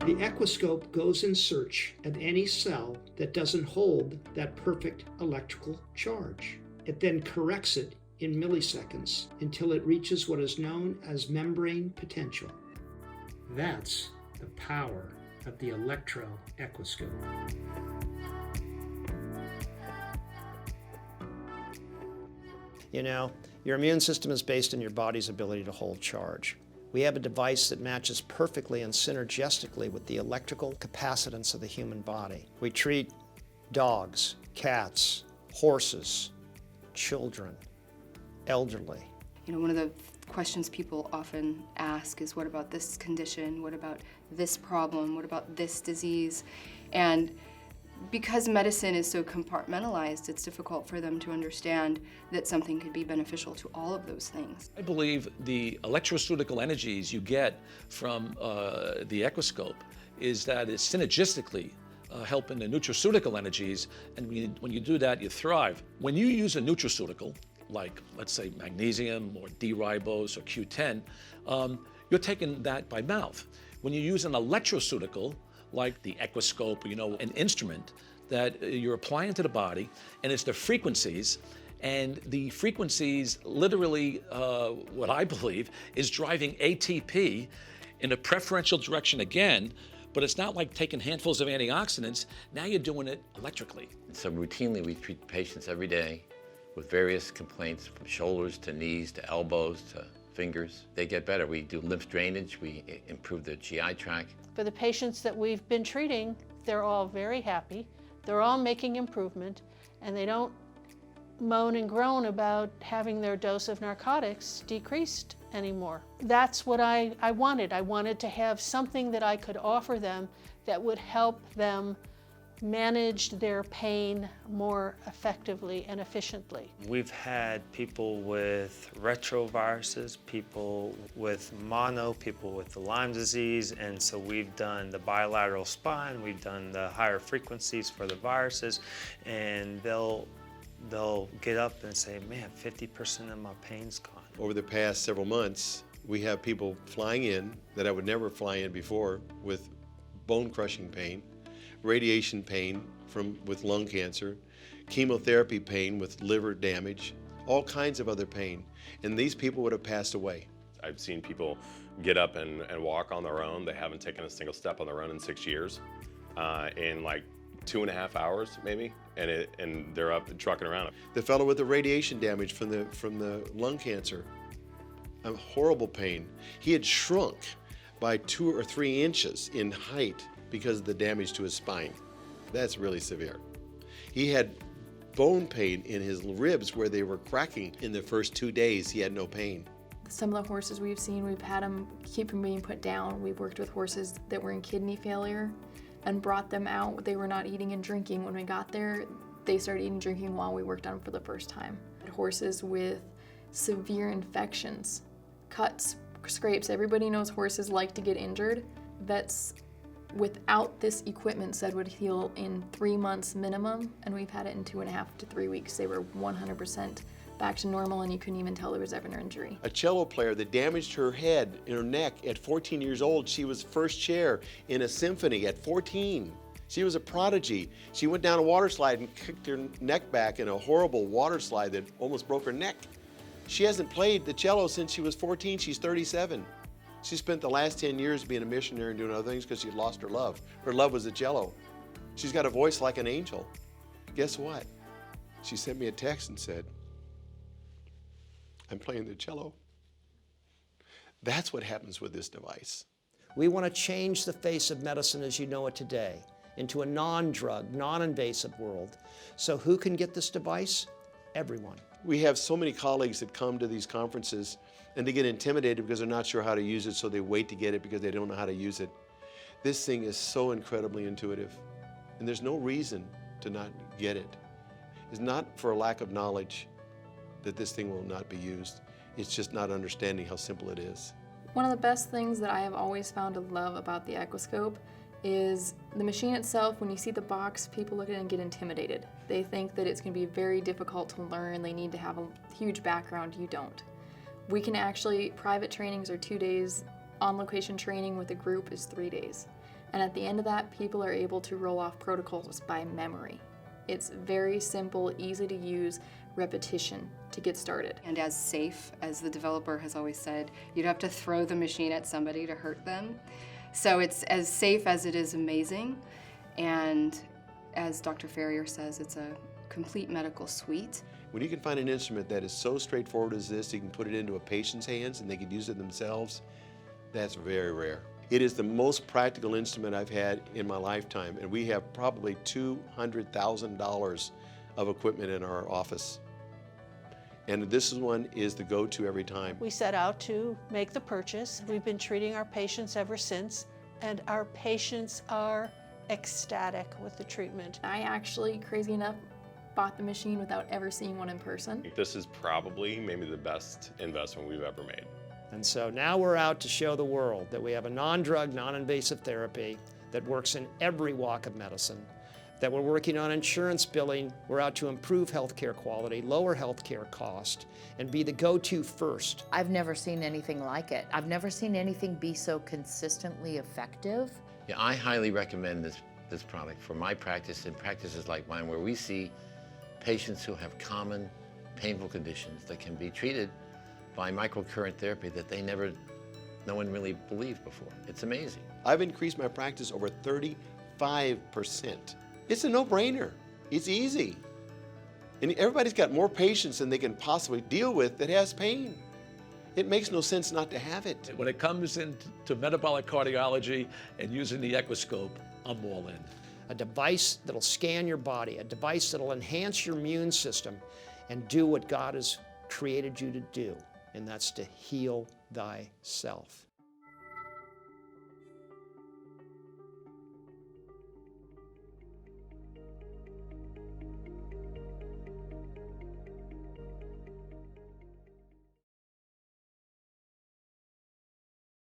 The Equiscope goes in search of any cell that doesn't hold that perfect electrical charge. It then corrects it in milliseconds until it reaches what is known as membrane potential. That's the power of the Electro-Acuscope. You know, your immune system is based on your body's ability to hold charge. We have a device that matches perfectly and synergistically with the electrical capacitance of the human body. We treat dogs, cats, horses, children, elderly. You know, one of the questions people often ask is, what about this condition? What about this problem? What about this disease? And because medicine is so compartmentalized, it's difficult for them to understand that something could be beneficial to all of those things. I believe the electroceutical energies you get from the Equiscope is that it's synergistically helping the nutraceutical energies, and when you do that, you thrive. When you use a nutraceutical, like let's say magnesium or D-ribose or Q10, you're taking that by mouth. When you use an electroceutical, like the Equiscope, you know, an instrument that you're applying to the body, and it's the frequencies, and the frequencies literally, what I believe, is driving ATP in a preferential direction again, but it's not like taking handfuls of antioxidants. Now you're doing it electrically. So routinely we treat patients every day with various complaints, from shoulders to knees to elbows to fingers. They get better. We do lymph drainage, we improve the GI tract. For the patients that we've been treating, they're all very happy. They're all making improvement, and they don't moan and groan about having their dose of narcotics decreased anymore. That's what I wanted. I wanted to have something that I could offer them that would help them manage their pain more effectively and efficiently. We've had people with retroviruses, people with mono, people with the Lyme disease, and so we've done the bilateral spine, we've done the higher frequencies for the viruses, and they'll get up and say, man, 50% of my pain's gone. Over the past several months, we have people flying in that I would never fly in before with bone-crushing pain, radiation pain with lung cancer, chemotherapy pain with liver damage, all kinds of other pain. And these people would have passed away. I've seen people get up and walk on their own. They haven't taken a single step on their own in 6 years, in like 2.5 hours maybe, and they're up and trucking around. The fellow with the radiation damage from the lung cancer, a horrible pain. He had shrunk by 2 or 3 inches in height because of the damage to his spine. That's really severe. He had bone pain in his ribs where they were cracking. In the first 2 days, he had no pain. Some of the horses we've seen, we've had them keep from being put down. We've worked with horses that were in kidney failure and brought them out. They were not eating and drinking. When we got there, they started eating and drinking while we worked on them for the first time. Horses with severe infections, cuts, scrapes. Everybody knows horses like to get injured. Vets without this equipment said would heal in 3 months minimum, and we've had it in 2.5 to 3 weeks. They were 100% back to normal, and you couldn't even tell there was ever an injury. A cello player that damaged her head and her neck at 14 years old. She was first chair in a symphony at 14. She was a prodigy. She went down a water slide and kicked her neck back in a horrible water slide that almost broke her neck. She hasn't played the cello since she was 14. She's 37. She spent the last 10 years being a missionary and doing other things because she lost her love. Her love was the cello. She's got a voice like an angel. Guess what? She sent me a text and said, I'm playing the cello. That's what happens with this device. We want to change the face of medicine as you know it today into a non-drug, non-invasive world. So who can get this device? Everyone. We have so many colleagues that come to these conferences and they get intimidated because they're not sure how to use it, so they wait to get it because they don't know how to use it. This thing is so incredibly intuitive, and there's no reason to not get it. It's not for a lack of knowledge that this thing will not be used. It's just not understanding how simple it is. One of the best things that I have always found to love about the Equiscope is the machine itself. When you see the box, people look at it and get intimidated. They think that it's going to be very difficult to learn. They need to have a huge background. You don't. We can actually, private trainings are 2 days, on-location training with a group is 3 days. And at the end of that, people are able to roll off protocols by memory. It's very simple, easy to use, repetition to get started. And as safe as the developer has always said, you'd have to throw the machine at somebody to hurt them. So it's as safe as it is amazing. And as Dr. Ferrier says, it's a complete medical suite. When you can find an instrument that is so straightforward as this, you can put it into a patient's hands and they can use it themselves, that's very rare. It is the most practical instrument I've had in my lifetime, and we have probably $200,000 of equipment in our office. And this one is the go-to every time. We set out to make the purchase. We've been treating our patients ever since, and our patients are ecstatic with the treatment. I actually, crazy enough, bought the machine without ever seeing one in person. This is probably maybe the best investment we've ever made. And so now we're out to show the world that we have a non-drug, non-invasive therapy that works in every walk of medicine, that we're working on insurance billing. We're out to improve healthcare quality, lower healthcare cost, and be the go-to first. I've never seen anything like it. I've never seen anything be so consistently effective. Yeah, I highly recommend this product for my practice and practices like mine, where we see patients who have common painful conditions that can be treated by microcurrent therapy that no one really believed before. It's amazing. I've increased my practice over 35%. It's a no-brainer. It's easy. And everybody's got more patients than they can possibly deal with that has pain. It makes no sense not to have it. When it comes into metabolic cardiology and using the Equiscope, I'm all in. A device that'll scan your body, a device that'll enhance your immune system and do what God has created you to do, and that's to heal thyself.